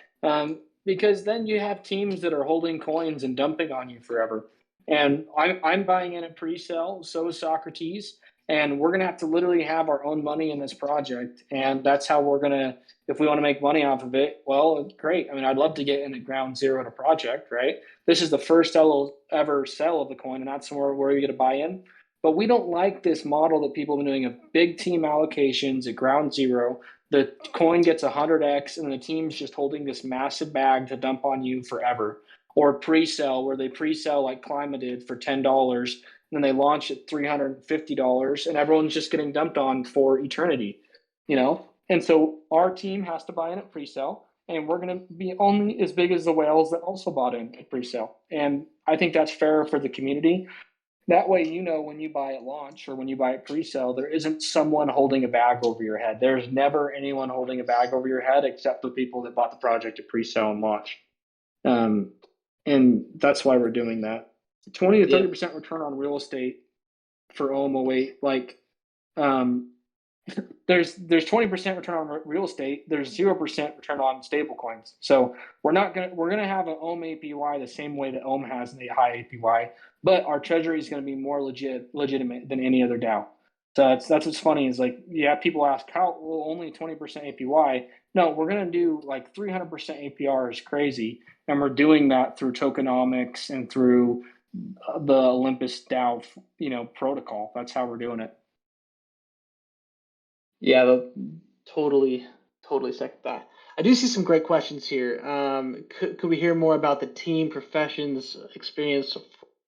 Because then you have teams that are holding coins and dumping on you forever. And I'm buying in at pre-sale, so is Socrates, and we're gonna have to literally have our own money in this project, and that's how we're gonna. If we want to make money off of it, well, great. I mean, I'd love to get in at ground zero in a project, right? This is the first ever sell of the coin, and that's where you get to buy in. But we don't like this model that people have been doing of big team allocations at ground zero. The coin gets 100x, and the team's just holding this massive bag to dump on you forever. Or pre-sell, where they pre-sell like Klima did for $10, and then they launch at $350, and everyone's just getting dumped on for eternity, And so our team has to buy in at pre-sale, and we're going to be only as big as the whales that also bought in at pre-sale. And I think that's fair for the community. That way, when you buy at launch or when you buy at pre-sale, there isn't someone holding a bag over your head. There's never anyone holding a bag over your head except the people that bought the project at pre-sale and launch. And that's why we're doing that. 20 to 30% return on real estate for OMO8. Like, there's 20% return on real estate. There's 0% return on stable coins. So we're gonna have an Ohm APY the same way that Ohm has the high APY, but our treasury is going to be more legitimate than any other DAO. So that's what's funny is like, yeah, people ask how only 20% APY. No, we're going to do like 300% APR is crazy, and we're doing that through tokenomics and through the Olympus DAO protocol. That's how we're doing it. Yeah, totally second that. I do see some great questions here. Could we hear more about the team professions experience,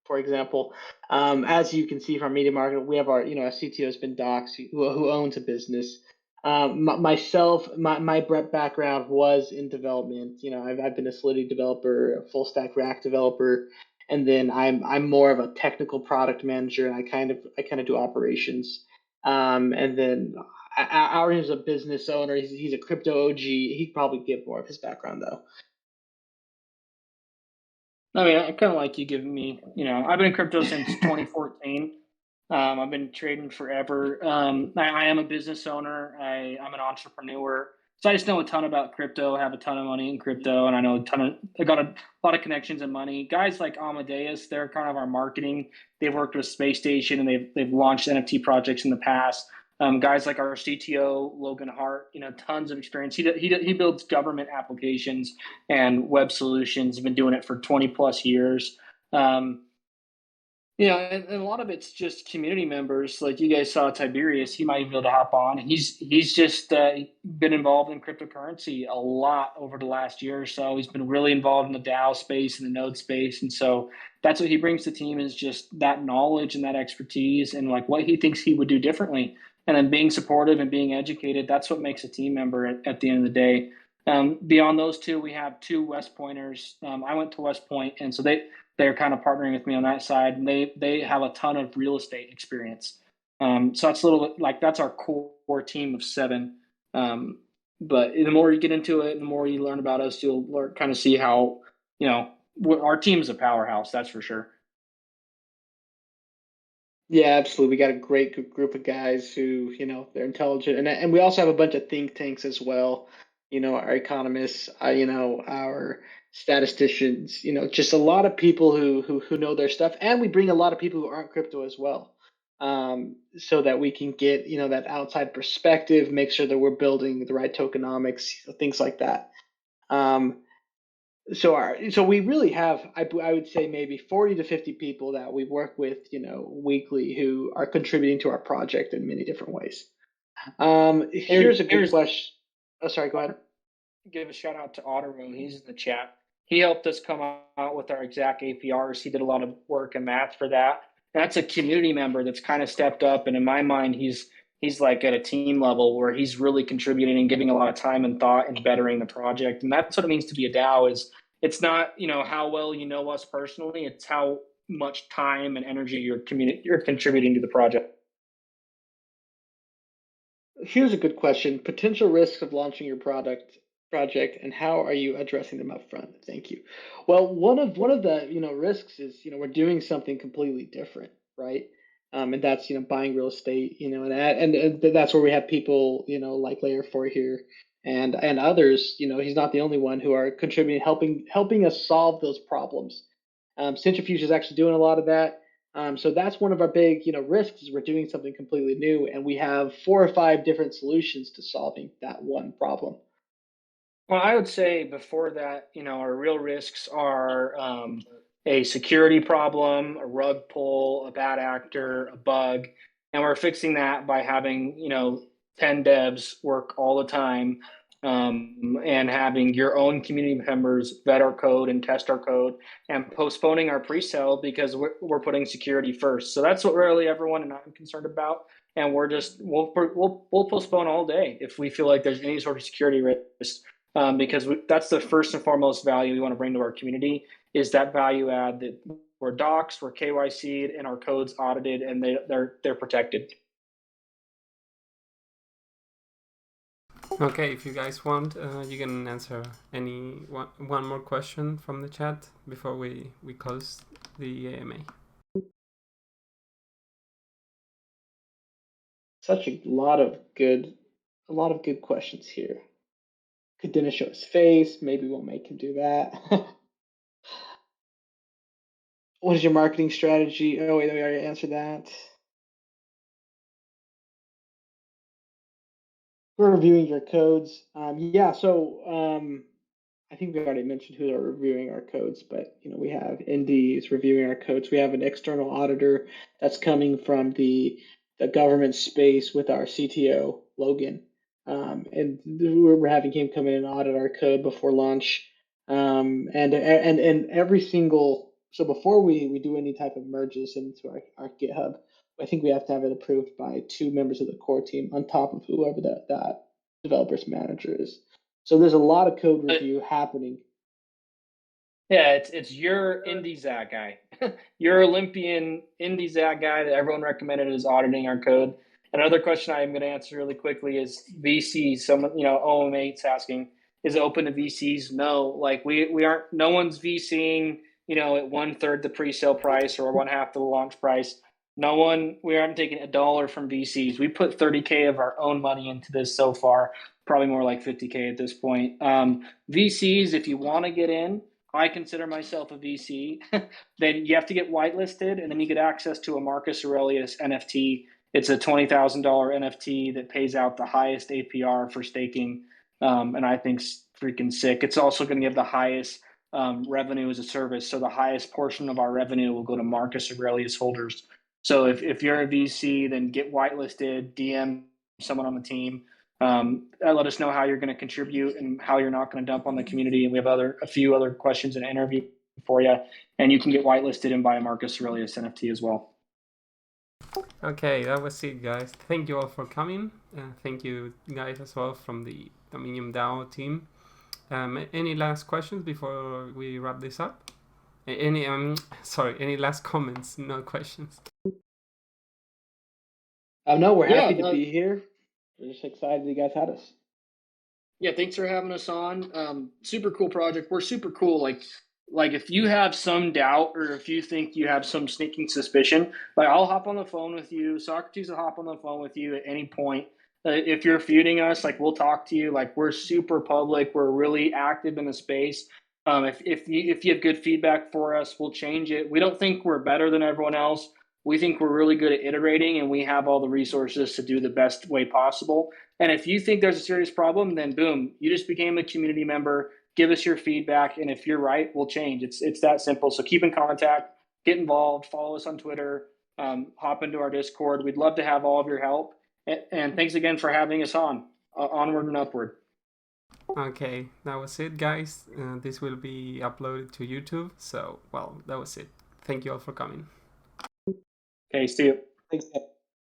for example? As you can see from Media Market, we have our CTO has been Docs, who owns a business. Myself, my background was in development. I've been a Solidity developer, a full stack React developer, and then I'm more of a technical product manager, and I kind of do operations. And then Aaron is a business owner. He's a crypto OG. He'd probably give more of his background though. I mean, I kind of like you giving me. I've been in crypto since 2014. I've been trading forever. I am a business owner. I'm an entrepreneur. So I just know a ton about crypto. I have a ton of money in crypto, and I know I got a lot of connections and money. Guys like Amadeus, they're kind of our marketing. They've worked with Space Station, and they've launched NFT projects in the past. Guys like our CTO Logan Hart, tons of experience. He builds government applications and web solutions. He's been doing it for 20 plus years. And a lot of it's just community members. Like you guys saw Tiberius, he might be able to hop on. And he's just been involved in cryptocurrency a lot over the last year or so. He's been really involved in the DAO space and the node space. And so that's what he brings to the team is just that knowledge and that expertise and like what he thinks he would do differently. And then being supportive and being educated, that's what makes a team member at the end of the day. Beyond those two, we have two West Pointers. I went to West Point, and so they're kind of partnering with me on that side, and they have a ton of real estate experience. So that's a little bit like that's our core team of 7. But the more you get into it, the more you learn about us, you'll kind of see how our team's a powerhouse. That's for sure. Yeah, absolutely. We got a great group of guys who, they're intelligent, and we also have a bunch of think tanks as well. Our economists, our statisticians, just a lot of people who know their stuff, and we bring a lot of people who aren't crypto as well, so that we can get that outside perspective, make sure that we're building the right tokenomics, things like that. So we really have, I would say maybe 40 to 50 people that we work with, weekly who are contributing to our project in many different ways. Here's a good question. Oh, sorry, go ahead. Give a shout out to Ottermoon. He's in the chat. He helped us come out with our exact APRs. He did a lot of work and math for that. That's a community member that's kind of stepped up. And in my mind, he's he's like at a team level where he's really contributing and giving a lot of time and thought and bettering the project. And that's what it means to be a DAO. Is it's not, how well you know us personally, it's how much time and energy you're contributing to the project. Here's a good question. Potential risks of launching your project, and how are you addressing them up front? Thank you. Well, one of the risks is we're doing something completely different, right? And that's buying real estate, and that's where we have people like Layer 4 here and others. He's not the only one who are contributing, helping us solve those problems. Centrifuge is actually doing a lot of that. So that's one of our big, risks is we're doing something completely new, and we have 4 or 5 different solutions to solving that one problem. Well, I would say before that, our real risks are a security problem, a rug pull, a bad actor, a bug, and we're fixing that by having 10 devs work all the time. And having your own community members vet our code and test our code, and postponing our pre-sale because we're putting security first. So that's what really everyone and I'm concerned about. And we'll postpone all day if we feel like there's any sort of security risk, because that's the first and foremost value we want to bring to our community, is that value add that we're doxed, we're KYC'd, and our code's audited, and they're protected. Okay, if you guys want, you can answer one more question from the chat before we close the AMA. Such a lot of good questions here. Could Dennis show his face? Maybe we'll make him do that. What is your marketing strategy? Oh wait, we already answered that. We're reviewing your codes. I think we already mentioned who are reviewing our codes, but we have Indies reviewing our codes. We have an external auditor that's coming from the government space with our CTO Logan, and we're having him come in and audit our code before launch. And every single before we do any type of merges into our GitHub, I think we have to have it approved by 2 members of the core team on top of whoever that developer's manager is. So there's a lot of code review happening. Yeah, it's your IndieZag guy, your Olympian IndieZag guy that everyone recommended is auditing our code. Another question I'm going to answer really quickly is VC. Someone, OM8's asking, is it open to VCs? No, like we aren't. No one's VCing, at 1/3 the pre-sale price or 1/2 the launch price. We aren't taking $1 from VCs. We put $30K of our own money into this so far, probably more like $50K at this point. VCs, if you want to get in, I consider myself a VC. Then you have to get whitelisted, and then you get access to a Marcus Aurelius NFT. It's a $20,000 NFT that pays out the highest APR for staking, and I think's freaking sick. It's also going to give the highest revenue as a service. So the highest portion of our revenue will go to Marcus Aurelius holders. So if you're a VC, then get whitelisted, DM someone on the team. Let us know how you're going to contribute and how you're not going to dump on the community. And we have a few other questions and interview for you. And you can get whitelisted and buy a Marcus Aurelius NFT as well. Okay, that was it, guys. Thank you all for coming. Thank you, guys, as well from the DominiumDAO team. Any last questions before we wrap this up? Any last comments? No questions. No, we're happy to be here. We're just excited you guys had us. Yeah, thanks for having us on. Super cool project. We're super cool. Like if you have some doubt or if you think you have some sneaking suspicion, I'll hop on the phone with you. Socrates will hop on the phone with you at any point. If you're feuding us, we'll talk to you. We're super public. We're really active in the space. If you have good feedback for us, we'll change it. We don't think we're better than everyone else. We think we're really good at iterating, and we have all the resources to do the best way possible. And if you think there's a serious problem, then boom, you just became a community member. Give us your feedback, and if you're right, we'll change. It's that simple. So keep in contact, get involved, follow us on Twitter, hop into our Discord. We'd love to have all of your help. And thanks again for having us on. Onward and upward. Okay, that was it, guys. This will be uploaded to YouTube. So, that was it. Thank you all for coming. Okay, see you. Thanks.